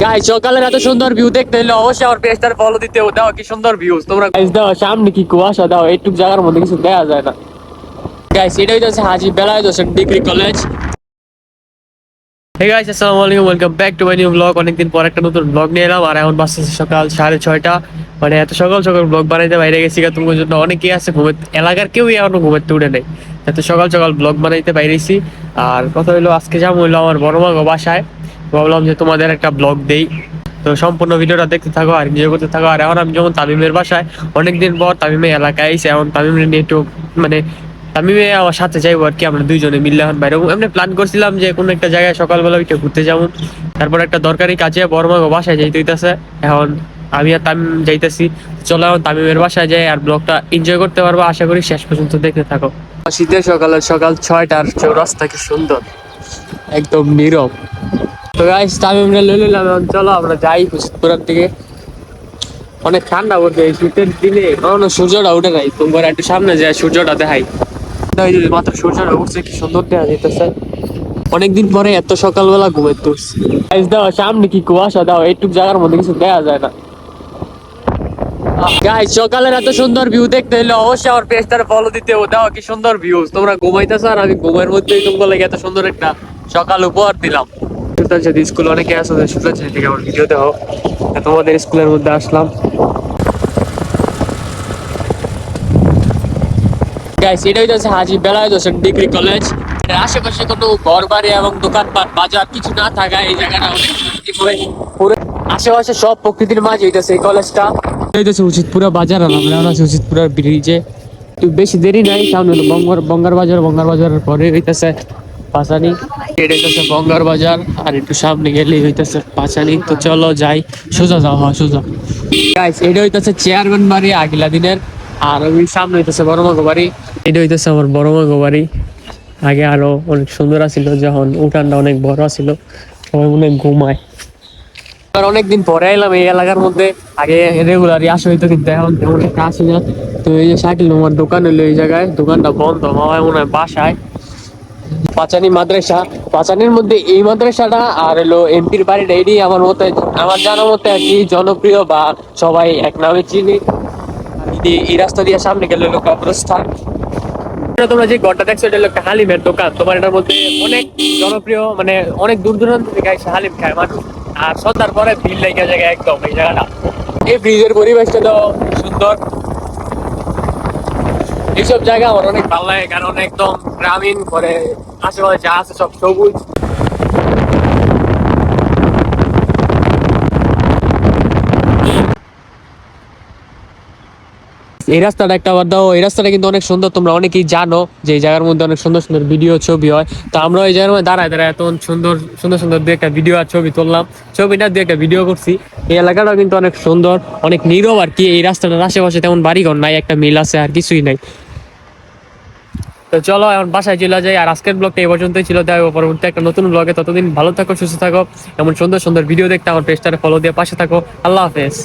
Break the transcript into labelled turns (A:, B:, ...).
A: Guys সকালের এত সুন্দর ভিউ দেখতে হলে অবশ্যই আমার পেজটার ফলো দিতে হবে। দাও কি সুন্দর ভিউজ তোমরা গাইস, দাও সামনে কি কুয়াশা, দাও এইটুক জায়গার মধ্যে কিছু দেখা যায় না। গাইস এটাই হচ্ছে Haji Belayet Hossain degree college. Hey guys আসসালামু আলাইকুম, welcome back to my new blog. অনেকদিন পর একটা নতুন ব্লগ নিয়ে এলাম। আর এখন বাজতেছে সকাল 6:30। মানে এত সকাল সকাল ব্লগ বানাইতে বাইরে গেছি তোমার জন্য। অনেকেই আছে ঘুমে, এলাকার কেউই এখনো ঘুমাতে উঠে নেই, এত সকাল সকাল ব্লগ বানাইতে বাইরেছি। আর কথা হইলো আজকে যাবো হইলো আমার বড় মা বাসায়। ভাবলাম যে তোমাদের একটা ব্লগ দেই, তো সম্পূর্ণ ভিডিওটা দেখতে থাকো আর এনজয় করতে থাকো। আর এখন আমি যেমন তামিমের বাসায়, অনেকদিন পর তামিমের এলাকায় এসে এখন তামিমের নিয়ে একটু মানে তামিমে আমার সাথে যাইবো আর কি। আমরা দুইজনে মিললে এখন বাইরে এমনি প্ল্যান করছিলাম যে কোনো একটা জায়গায় সকালবেলা উঠে ঘুরতে যাবো। তারপর একটা দরকারি কাজে বড় মা বাসায় যাইতে হইতেছে। এখন আমি আর তামিম যাইতেছি। চলো এখন তামিমের বাসায় যাই আর ব্লগটা এনজয় করতে পারবো, আশা করি শেষ পর্যন্ত দেখতে থাকো। শীতের সকালে সকাল 6টার চৌরাস্তা কি সুন্দর, একদম নীরব। তো গাইস তামিমরে লই লইলাম, এখন চলো আমরা যাই হুসিদপুরের দিকে। অনেক ঠান্ডা পড়ছে এই শীতের দিনে, এখনো সূর্যটা উঠে নাই। তোমার একটু সামনে যায় সূর্যটা দেখাই, মাত্র সূর্যটা উঠছে, কি সুন্দর দেখা যেতেছে। অনেকদিন পরে এত সকালবেলা ঘুমের তুলছি। গাইস দাও সামনে কি কুয়াশা, দাও এইটুক জায়গার মধ্যে কিছু দেখা যায় না। গাইস সকালের এত সুন্দর ভিউ দেখতে হলে অবশ্যই আমার পেজটার ফলো দিতে হবে। দাও কি সুন্দর ভিউ, তোমরা ঘুমাইতেছো আর আমি ঘুমের মধ্যেই তোমার লাগে এত সুন্দর একটা সকাল উপহার দিলাম। সুলতান সাথী স্কুল অনেকে আসো, সুলতান সাথী থেকে আমার ভিডিও দেখো। তোমাদের স্কুলের মধ্যে আসলাম। গাইস এটা হচ্ছে হাজী বেলায়েত হোসেন ডিগ্রি কলেজ। এর আশেপাশে কোনো ঘর বাড়ি এবং দোকানপাট বাজার কিছু না থাকা এই জায়গাটা অনেক পুরো আশেপাশে সব প্রকৃতির মাঝে হইতেছে এই কলেজটা। হইতেছে উচিতপুরা বাজার, আর আমরা আছি উচিতপুরার ব্রিজে। একটু বেশি দেরি নাই, সামনে হলো বঙ্গার বাজার, বঙ্গার বাজারের পরে হইতেছে পাঁচানি। এটা হইতেছে বঙ্গার বাজার, আর একটু সামনে গেলেই হইতেছে পাঁচানি। তো চলো যাই, সোজা যাও, হ্যাঁ সোজা। গাইস এটা হইতেছে চেয়ারম্যান বাড়ি আগিলা দিনের। আর ওই সামনে হইতেছে বড় মাগো বাড়ি। এটা হইতেছে আমার বড় মাগো বাড়ি। আগে আরো অনেক সুন্দর আছিল, যখন উঠানটা অনেক বড় ছিল, সবাই মনে হয় ঘুমায়। অনেকদিন পরে এলাম এই এলাকার মধ্যে। আগে রেগুলারই আসা হইতো, কিন্তু এখন তেমন একটা আসি না। তো এই যে শাকিল মামার দোকান হইলো এই জায়গায়, দোকানটা বন্ধ, মামা মনে হয় বাসায়। পাঁচানি মাদ্রাসা, পাঁচানির মধ্যে এই মাদ্রাসাটা আর হলো এমপির বাড়িটা, এটি আমার মতে, আমার জানা মতে আর কি জনপ্রিয় বা সবাই এক নামে চিনি। এই রাস্তা দিয়ে সামনে গেলে হলো কবরস্থান। তোমরা যে ঘরটা দেখছো এটা হলো একটা হালিমের দোকান। তোমার এটার মধ্যে অনেক জনপ্রিয়, মানে অনেক দূর দূরান্ত থেকে এসে হালিম খায় মানুষ। আর সন্ধ্যার পরে ভিড় লেগে জায়গায় একদম এই জায়গাটা। এই ব্রিজের পরিবেশটা তো সুন্দর। এইসব জায়গা আমার অনেক ভালো লাগে, কারণ একদম গ্রামীণ করে, আশেপাশে যা আছে সব সবুজ। এই রাস্তাটা একটা আবার দাও, এই রাস্তাটা কিন্তু অনেক সুন্দর। তোমরা অনেকেই জানো যে এই জায়গার মধ্যে অনেক সুন্দর সুন্দর ভিডিও ছবি হয়। তো আমরা এই জায়গার মধ্যে দাঁড়ায় দাঁড়ায় এত সুন্দর সুন্দর সুন্দর দু একটা ভিডিও আর ছবি তুললাম, ছবিটা দু একটা ভিডিও করছি। এই এলাকাটাও কিন্তু অনেক সুন্দর, অনেক নীরব আর কি। এই রাস্তাটার আশেপাশে তেমন বাড়িঘর নাই, একটা মিল আছে আর কিছুই নাই। তো চলো এখন বাসায় চলে যাই। আর আজকের ব্লগটা এই পর্যন্তই ছিল, দেখা হবে পরবর্তী একটা নতুন ব্লগে। ততদিন ভালো থাকো, সুস্থ থাকো, এমন সুন্দর সুন্দর ভিডিও দেখতে আমার পেজটারে ফলো দিয়ে পাশে থাকো। আল্লাহ হাফেজ।